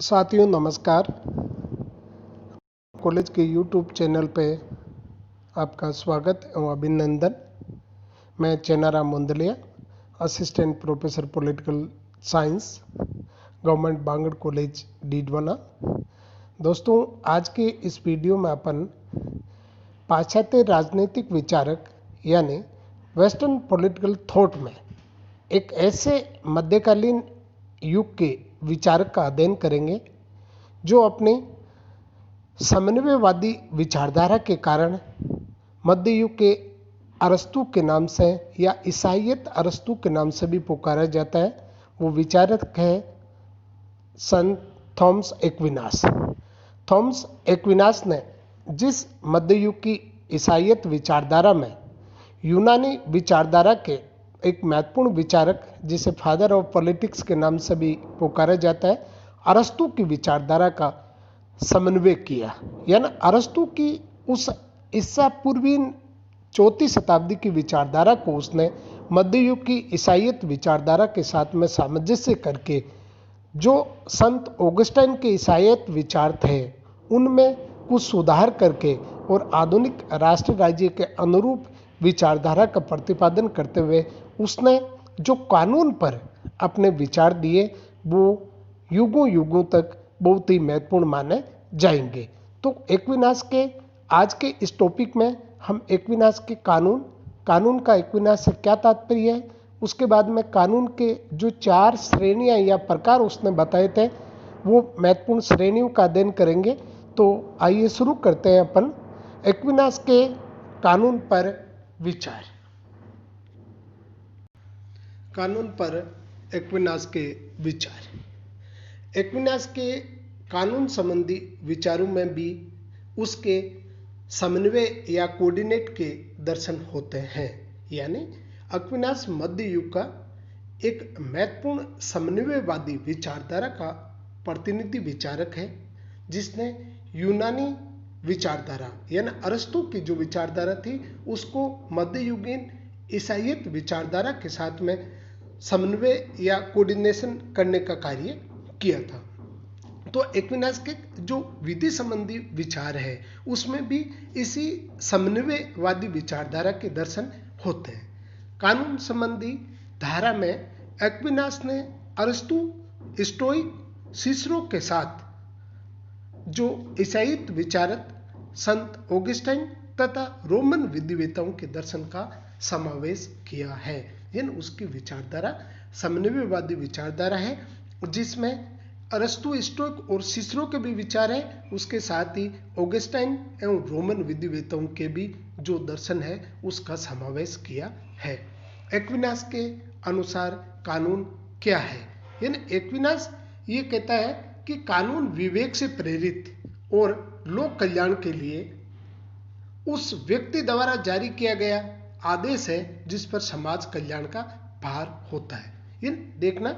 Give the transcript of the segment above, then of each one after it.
साथियों नमस्कार। कॉलेज के यूट्यूब चैनल पे आपका स्वागत एवं अभिनंदन। मैं Chenaram Mundliya, assistant professor political science, government Bangur college Didwana. दोस्तों, आज के इस वीडियो में अपन पाश्चात्य राजनीतिक विचारक यानी वेस्टर्न पॉलिटिकल थॉट में एक ऐसे मध्यकालीन युग के विचारक का अध्ययन करेंगे जो अपने समन्वयवादी विचारधारा के कारण मध्य युग के अरस्तु के नाम से या ईसाइयत अरस्तु के नाम से भी पुकारा जाता है। वो विचारक है संत थॉमस एक्विनास। थॉमस एक्विनास ने जिस मध्य युग की ईसाइयत विचारधारा में यूनानी विचारधारा के एक महत्वपूर्ण विचारक जिसे फादर ऑफ पॉलिटिक्स के नाम से भी पुकारा जाता है, अरस्तु की विचारधारा का समन्वय किया, यानी अरस्तु की उस ईसा पूर्वीन 4वीं शताब्दी की विचारधारा को उसने मध्य युग की ईसाइयत विचारधारा के साथ में सामंजस्य करके जो संत ऑगस्टाइन के ईसाइयत विचार थे उनमें कुछ सुधार करके और आधुनिक राष्ट्र राज्य के अनुरूप विचारधारा का प्रतिपादन करते हुए उसने जो कानून पर अपने विचार दिए वो युगों युगों तक बहुत ही महत्वपूर्ण माने जाएंगे। तो एक्विनास के आज के इस टॉपिक में हम एक्विनास के कानून का एक्विनास से क्या तात्पर्य है, उसके बाद में कानून के जो 4 श्रेणियां या प्रकार उसने बताए थे वो महत्वपूर्ण श्रेणियों का अध्ययन करेंगे। तो आइए शुरू करते हैं अपन एक्विनास के कानून पर विचार। कानून पर एक्विनास के विचार। एक्विनास के कानून संबंधी विचारों में भी उसके समन्वय या कोऑर्डिनेट के दर्शन होते हैं। यानी एक्विनास मध्य युग का एक महत्वपूर्ण समन्वयवादी विचारधारा का प्रतिनिधि विचारक है जिसने यूनानी विचारधारा यानी अरस्तु की जो विचारधारा थी उसको मध्ययुगीन ईसाइयत विचारधारा के साथ में समन्वय या कोऑर्डिनेशन करने का कार्य किया था। तो एक्विनास के जो विधि संबंधी विचार है उसमें भी इसी समन्वयवादी विचारधारा के दर्शन होते हैं। कानून संबंधी धारा में एक्विनास ने अरस्तु, स्टोइक, सिसरो के साथ जो ईसाइयत विचारक संत ऑगस्टाइन तथा रोमन विद्ववेताओं के दर्शन का समावेश किया है। यानी उसकी विचारधारा समन्वयवादी विचारधारा है जिसमें अरस्तु, स्टोइक और सिसरो के भी विचार है, उसके साथ ही ऑगस्टाइन एवं रोमन विद्ववेताओं के भी जो दर्शन है उसका समावेश किया है। एक्विनास के अनुसार कानून क्या है? यानी एक्विनास ये कहता है कि कानून विवेक से प्रेरित और लोक कल्याण के लिए उस व्यक्ति द्वारा जारी किया गया आदेश है जिस पर समाज कल्याण का भार होता है। ये देखना,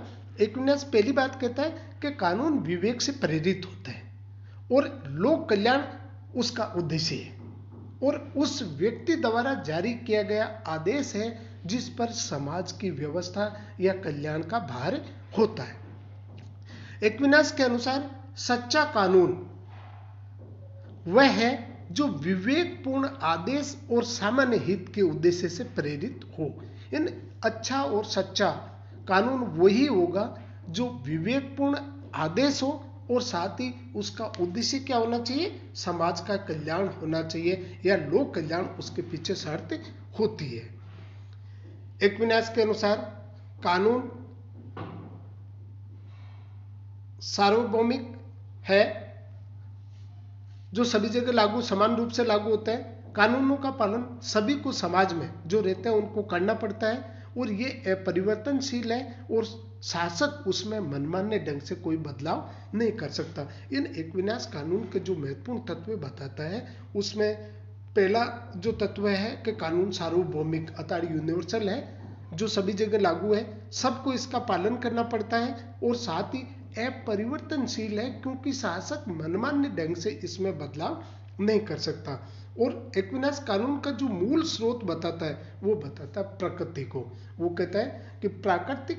एक्विनास पहली बात कहता है कि कानून विवेक से प्रेरित होते हैं और लोक कल्याण उसका उद्देश्य है और उस व्यक्ति द्वारा जारी किया गया आदेश है जिस पर समाज की व्यवस्था या कल्याण का भार होता है। एक्विनास के अनुसार सच्चा कानून वह है जो विवेकपूर्ण आदेश और सामान्य हित के उद्देश्य से प्रेरित हो। इन अच्छा और सच्चा कानून वही होगा जो विवेकपूर्ण आदेश हो और साथ ही उसका उद्देश्य क्या होना चाहिए? समाज का कल्याण होना चाहिए या लोक कल्याण उसके पीछे शर्त होती है। एक्विनास के अनुसार कानून सार्वभौमिक है जो सभी जगह लागू समान रूप से लागू होता है। कानूनों का पालन सभी को समाज में जो रहते हैं उनको करना पड़ता है और ये अपरिवर्तनशील है और शासक उसमें मनमाने ढंग से कोई बदलाव नहीं कर सकता। इन एक्विनास कानून के जो महत्वपूर्ण तत्व बताता है उसमें पहला जो तत्व है कि कानून सार्वभौमिक अर्थात यूनिवर्सल है, जो सभी जगह लागू है, सबको इसका पालन करना पड़ता है और साथ ही अपरिवर्तनशील है क्योंकि शासक मनमाने ढंग से इसमें बदलाव नहीं कर सकता। और एक्विनास कानून का जो मूल स्रोत बताता है वो बताता है प्रकृति को। वो कहता है कि प्रकृति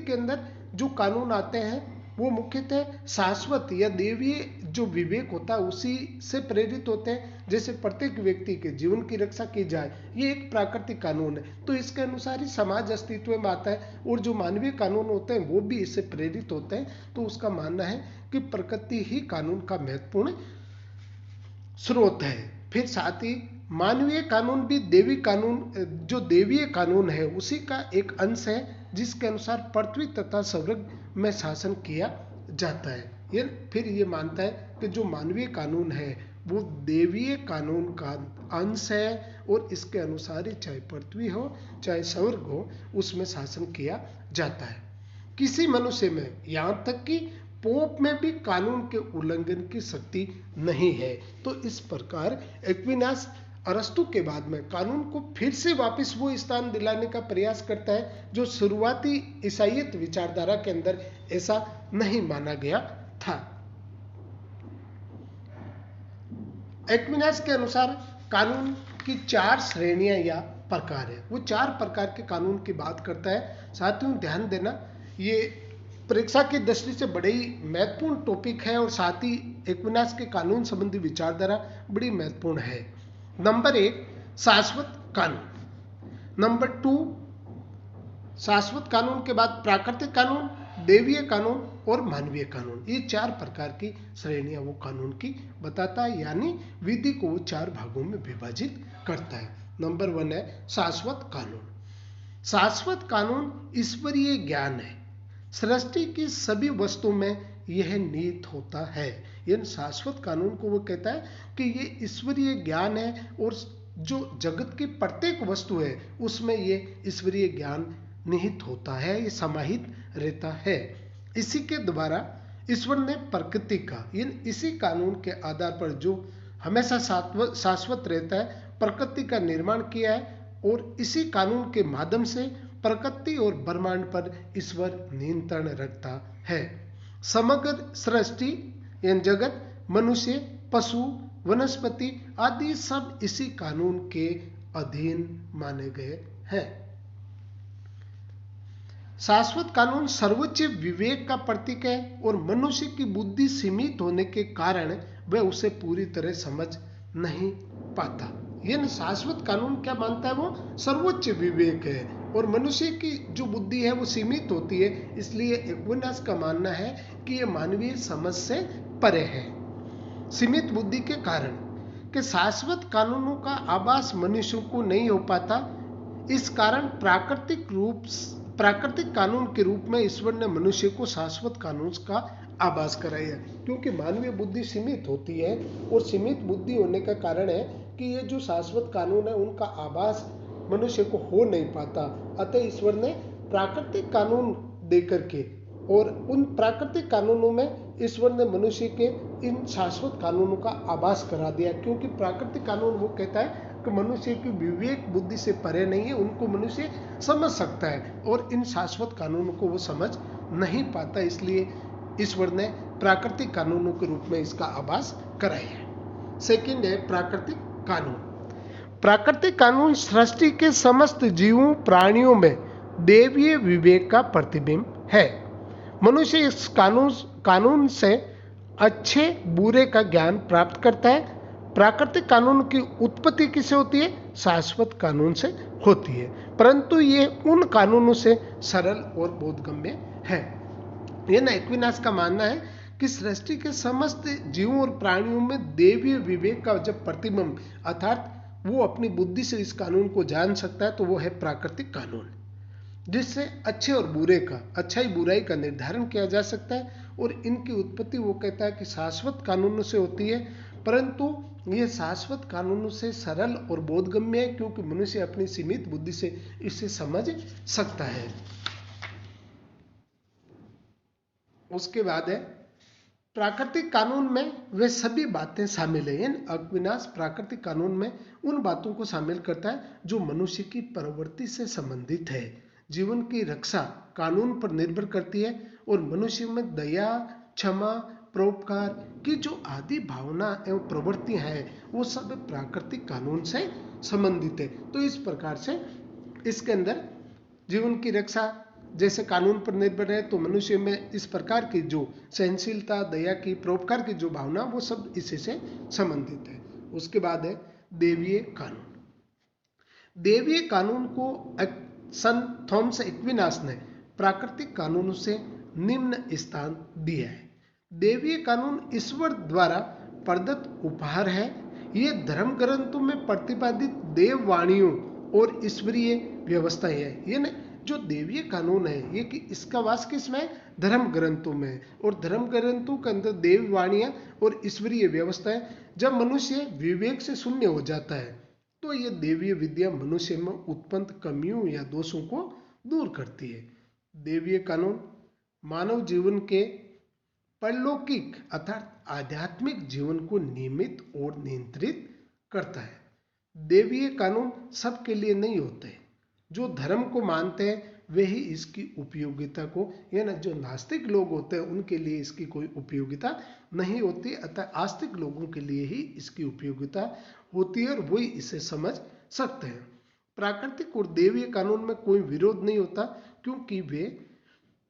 के अंदर जो कानून आते हैं वो मुख्यतः शाश्वत या देवीय जो विवेक होता है उसी से प्रेरित होते हैं। जैसे प्रत्येक व्यक्ति के जीवन की रक्षा की जाए, ये एक प्राकृतिक कानून है, तो इसके अनुसार ही समाज अस्तित्व में आता है। और जो मानवीय कानून होते हैं वो भी इससे प्रेरित होते हैं। तो उसका मानना है कि प्रकृति ही कानून का महत्वपूर्ण स्रोत है। फिर साथ ही मानवीय कानून भी देवी कानून, जो देवीय कानून है उसी का एक अंश है, जिसके अनुसार पृथ्वी तथा स्वर्ग में शासन किया जाता है। ये फिर ये मानता है कि जो मानवीय कानून है वो देवीय कानून का अंश है और इसके अनुसार ही चाहे पृथ्वी हो चाहे स्वर्ग हो उसमें शासन किया जाता है। किसी मनुष्य में, यहाँ तक कि पोप में भी कानून के उल्लंघन की शक्ति नहीं है। तो इस प्रकार एक्विनास अरस्तु के बाद में कानून को फिर से वापस वो स्थान दिलाने का प्रयास करता है जो शुरुआती ईसाईयत विचारधारा के अंदर ऐसा नहीं माना गया था। एक्विनास के अनुसार कानून की 4 श्रेणियां या प्रकार है। वो 4 प्रकार के कानून की बात करता है। साथियों ध्यान देना, ये परीक्षा की दृष्टि से बड़े ही महत्वपूर्ण टॉपिक है और साथ ही एक्विनास के कानून संबंधी विचारधारा बड़ी महत्वपूर्ण है। नंबर 1 शाश्वत कानून। नंबर 2 शाश्वत कानून के बाद प्राकृतिक कानून, देवीय कानून और मानवीय कानून। ये 4 प्रकार की श्रेणियां वो कानून की बताता है, यानी विधि को वो 4 भागों में विभाजित करता है। नंबर 1 है शाश्वत कानून। शाश्वत कानून ईश्वरीय ज्ञान है। सृष्टि की सभी वस्तु में यह निहित होता है। यानी शाश्वत कानून को वो कहता है कि ये ईश्वरीय ज्ञान है और जो जगत की प्रत्येक वस्तु है उसमें ये ईश्वरीय ज्ञान निहित होता है, ये समाहित रहता है। इसी के द्वारा ईश्वर ने प्रकृति का, इसी कानून के आधार पर जो हमेशा शाश्वत रहता है, प्रकृति का निर्माण किया है और इसी कानून के माध्यम से प्रकृति और ब्रह्मांड पर ईश्वर नियंत्रण रखता है। समग्र सृष्टि यानी जगत, मनुष्य, पशु, वनस्पति आदि सब इसी कानून के अधीन माने गए हैं। शाश्वत कानून सर्वोच्च विवेक का प्रतीक है और मनुष्य की बुद्धि सीमित होने के कारण वह उसे पूरी तरह समझ नहीं पाता। यानी शाश्वत कानून क्या मानता है, वो सर्वोच्च विवेक है और मनुष्य की जो बुद्धि है वो सीमित होती है। इसलिए एक्विनास का मानना है कि ये मानवीय समझ से परे है। सीमित बुद्धि के कारण कि शाश्वत कानूनों का आभास मनुष्यों को नहीं हो पाता। इस कारण प्राकृतिक कानून के रूप में ईश्वर ने मनुष्य को शाश्वत कानून का आभास कराया, क्योंकि मानवीय बुद्धि सीमित होती है और सीमित बुद्धि होने का कारण है कि ये जो शाश्वत कानून है उनका आभास मनुष्य को हो नहीं पाता। अतः ईश्वर ने प्राकृतिक कानून देकर के और उन प्राकृतिक कानूनों में ईश्वर ने मनुष्य के इन शाश्वत कानूनों का आभास करा दिया, क्योंकि प्राकृतिक कानून वो कहता है कि मनुष्य की विवेक बुद्धि से परे नहीं है, उनको मनुष्य समझ सकता है और इन शाश्वत कानूनों को वो समझ नहीं पाता। इसलिए ईश्वर ने प्राकृतिक कानूनों के रूप में इसका आभास कराया है। सेकंड है प्राकृतिक कानून। प्राकृतिक कानून सृष्टि के समस्त जीवों प्राणियों में देवीय विवेक का प्रतिबिंब है। मनुष्य इस कानून से अच्छे बुरे का ज्ञान प्राप्त करता है। प्राकृतिक कानून की उत्पत्ति किससे होती है? शाश्वत कानून से होती है, परंतु ये उन कानूनों से सरल और बोधगम्य है। यह ना एक्विनास का मानना है कि सृष्टि के समस्त जीवों और प्राणियों में देवीय विवेक का जब प्रतिबिंब अर्थात वो अपनी बुद्धि से इस कानून को जान सकता है, तो वो है प्राकृतिक कानून, जिससे अच्छे और बुरे का, अच्छाई बुराई का निर्धारण किया जा सकता है। और इनकी उत्पत्ति वो कहता है कि शाश्वत कानूनों से होती है, परंतु ये शाश्वत कानूनों से सरल और बोधगम्य है, क्योंकि मनुष्य अपनी सीमित बुद्धि से इसे समझ सकता है। उसके बाद है प्राकृतिक कानून में वे सभी बातें शामिल है। एक्विनास प्राकृतिक कानून में उन बातों को शामिल करता है जो मनुष्य की प्रवृत्ति से संबंधित है। जीवन की रक्षा कानून पर निर्भर करती है और मनुष्य में दया, क्षमा, परोपकार की जो आदि भावना एवं प्रवृत्ति हैं वो सब प्राकृतिक कानून से संबंधित है। तो इस प्रकार से इसके अंदर जीवन की रक्षा जैसे कानून पर निर्भर है, तो मनुष्य में इस प्रकार की जो सहनशीलता, दया की, परोपकार की जो भावना, वो सब इसी से संबंधित है। उसके बाद है देवीय कानून। देवीय कानून को संत थॉमस एक्विनास ने प्राकृतिक कानूनों से निम्न स्थान दिया है। देवीय कानून ईश्वर द्वारा प्रदत्त उपहार है। ये धर्म ग्रंथों में प्रतिपादित देववाणियों और ईश्वरीय व्यवस्थाएं हैं। ये जो देवीय कानून है, ये कि इसका वास किसमें है? धर्म ग्रंथों में। और धर्म ग्रंथों के अंदर देववाणियां और ईश्वरीय व्यवस्थाएं। जब मनुष्य विवेक से शून्य हो जाता है, तो ये देवीय विद्या मनुष्य में उत्पन्न कमियों या दोषों को दूर करती है। देवीय कानून मानव जीवन के परलौकिक अर्थात आध्यात्मिक जीवन को नियमित और नियंत्रित करता है। देवीय कानून सबके लिए नहीं होते। जो धर्म को मानते हैं वे ही इसकी उपयोगिता को, या ना जो नास्तिक लोग होते हैं उनके लिए इसकी कोई उपयोगिता नहीं होती, अतः आस्तिक लोगों के लिए ही इसकी उपयोगिता होती है और वही इसे समझ सकते हैं। प्राकृतिक और देवीय कानून में कोई विरोध नहीं होता, क्योंकि वे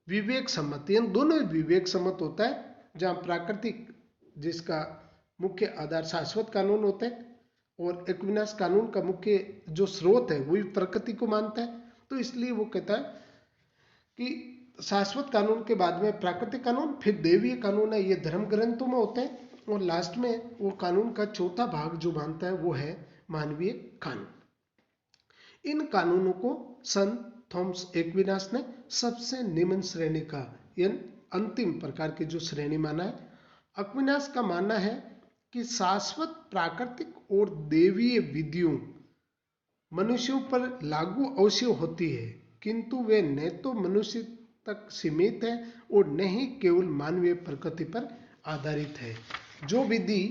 विवेक सम्मत, यानी दोनों ही विवेक सम्मत होता है। जहाँ प्राकृतिक जिसका मुख्य आधार शाश्वत कानून होते हैं, और एक्विनास कानून का मुख्य जो स्रोत है वही प्रकृति को मानता है, तो इसलिए वो कहता है कि शाश्वत कानून के बाद में प्राकृतिक कानून, फिर देवीय कानून है, ये धर्म ग्रंथों में होते हैं, और लास्ट में वो कानून का चौथा भाग जो मानता है वो है मानवीय कानून। इन कानूनों को संत थॉमस एक्विनास ने सबसे निम्न श्रेणी का, यानी अंतिम प्रकार की जो श्रेणी माना है। एक्विनास का मानना है कि शाश्वत प्राकृतिक और देवीय विधियों मनुष्यों पर लागू अवश्य होती है, किंतु वे न तो मनुष्य तक सीमित है और न ही केवल मानवीय प्रकृति पर आधारित है। जो विधि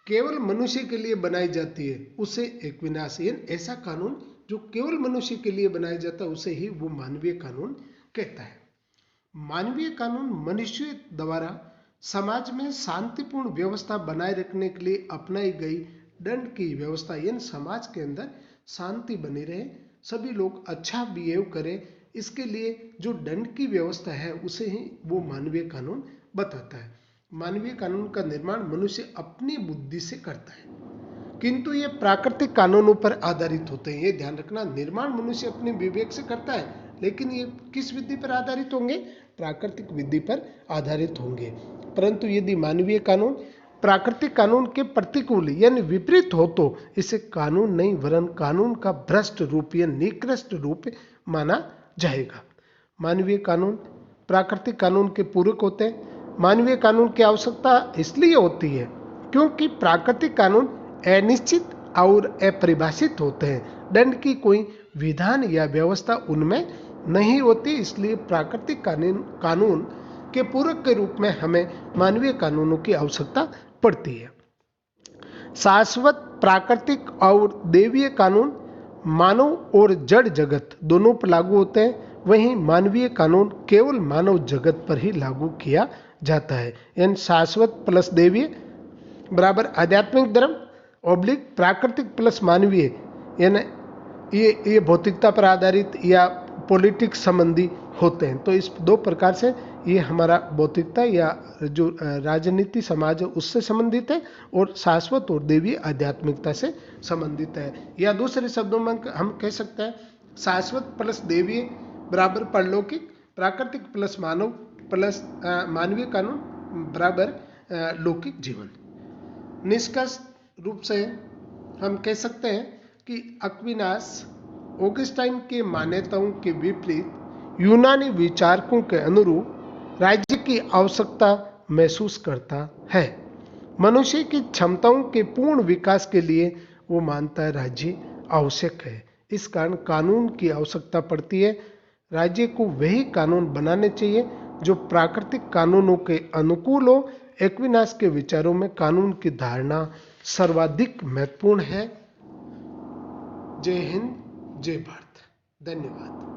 केवल मनुष्य के लिए बनाई जाती है उसे एक्विनास, ऐसा कानून जो केवल मनुष्य के लिए बनाया जाता है उसे ही वो मानवीय कानून कहता है। मानवीय कानून मनुष्य द्वारा समाज में शांतिपूर्ण व्यवस्था बनाए रखने के लिए अपनाई गई दंड की व्यवस्था, यानी समाज के अंदर शांति बनी रहे, सभी लोग अच्छा बिहेव करें, इसके लिए जो दंड की व्यवस्था है उसे ही वो मानवीय कानून बताता है। मानवीय कानून का निर्माण मनुष्य अपनी बुद्धि से करता है, किंतु ये प्राकृतिक कानूनों पर आधारित होते हैं। ये ध्यान रखना, निर्माण मनुष्य अपने विवेक से करता है, लेकिन ये किस विधि पर आधारित होंगे? प्राकृतिक विधि पर आधारित होंगे। परंतु यदि मानवीय कानून प्राकृतिक कानून के प्रतिकूल यानी विपरीत हो तो इसे कानून नहीं वरन कानून का भ्रष्ट रूप या निकृष्ट रूप माना जाएगा। मानवीय कानून प्राकृतिक कानून के पूरक होते हैं। मानवीय कानून की आवश्यकता इसलिए होती है क्योंकि प्राकृतिक कानून अनिश्चित और अपरिभाषित होते हैं। दंड की कोई विधान या व्यवस्था उनमें नहीं होती, इसलिए प्राकृतिक कानून के पूरक के रूप में हमें मानवीय कानूनों की आवश्यकता पड़ती है। शाश्वत प्राकृतिक और देवीय कानून मानव और जड़ जगत दोनों पर लागू होते हैं, वहीं मानवीय कानून केवल मानव जगत पर ही लागू किया जाता है। यानी शाश्वत प्लस देवीय बराबर आध्यात्मिक धर्म ऑब्लिक प्राकृतिक प्लस मानवीय, यानी ये भौतिकता पर आधारित या पॉलिटिक्स संबंधी होते हैं। तो इस दो प्रकार से ये हमारा भौतिकता या जो राजनीति समाज है उससे संबंधित है, और शाश्वत और देवीय आध्यात्मिकता से संबंधित है। या दूसरे शब्दों में हम कह सकते हैं शाश्वत प्लस देवीय बराबर परलौकिक, प्राकृतिक प्लस मानव प्लस मानवीय कानून बराबर लौकिक जीवन। निष्कर्ष रूप से हम कह सकते हैं कि एक्विनास ऑगस्टाइन के मान्यताओं के विपरीत यूनानी विचारकों के अनुरूप राज्य की आवश्यकता महसूस करता है। मनुष्य की क्षमताओं के पूर्ण विकास के लिए वो मानता है राज्य आवश्यक है। इस कारण कानून की आवश्यकता पड़ती है। राज्य को वही कानून बनाने चाहिए जो प्राकृतिक कानूनों के अनुकूल हो। एक्विनास के विचारों में कानून की धारणा सर्वाधिक महत्वपूर्ण है। जय हिंद, जय भारत। धन्यवाद।